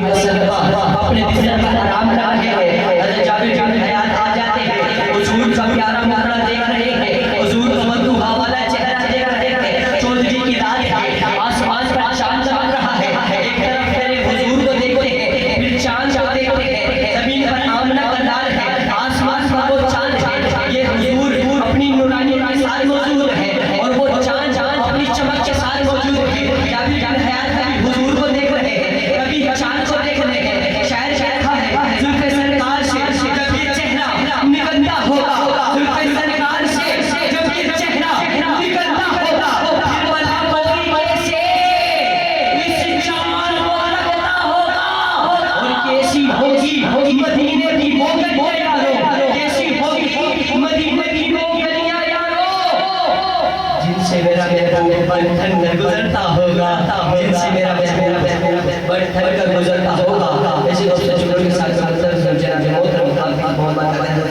अलैहि वसल्लम अपने बिस्तर पर आराम कर रहे हैं। हज़रत जाबिर बिन हयात आ जाते हैं, हुजूर का प्यारा मुखड़ा देख रहे हैं, हुजूर का मधुहा वाला चेहरा देख रहे हैं। चौधरी की रात है, आसमान पर चांद चमक रहा है। एक तरफ पहले हुजूर को देखते हैं, फिर चांद को देखते हैं। जमीन पर आमना का लाल है, आसमान पर वो चांद है। ये हुजूर अपनी नूरानी के साथ मौजूद है और वो चांद अपनी चमक के साथ मौजूद है। जाबिर बिन हयात कभी हुजूर को देख रहे हैं, कभी चांद को देख रहे हैं। शायर लिखा है, जुल्फ़े सरकार से जब ये चेहरा निकलता होगा, जुल्फ़े सरकार से जब ये चेहरा निकलता होगा, फिर भला कोई कैसे इस चांद को लगता होगा। और कैसी होगी मदीने की वो गलियां यारो, कैसी होगी मदीने की वो गलियां यारो, जिनसे मेरा बंधन गुजरता होगा, जिनसे मेरा बंधन गुजरता होगा। ऐसे दोस्तों के साथ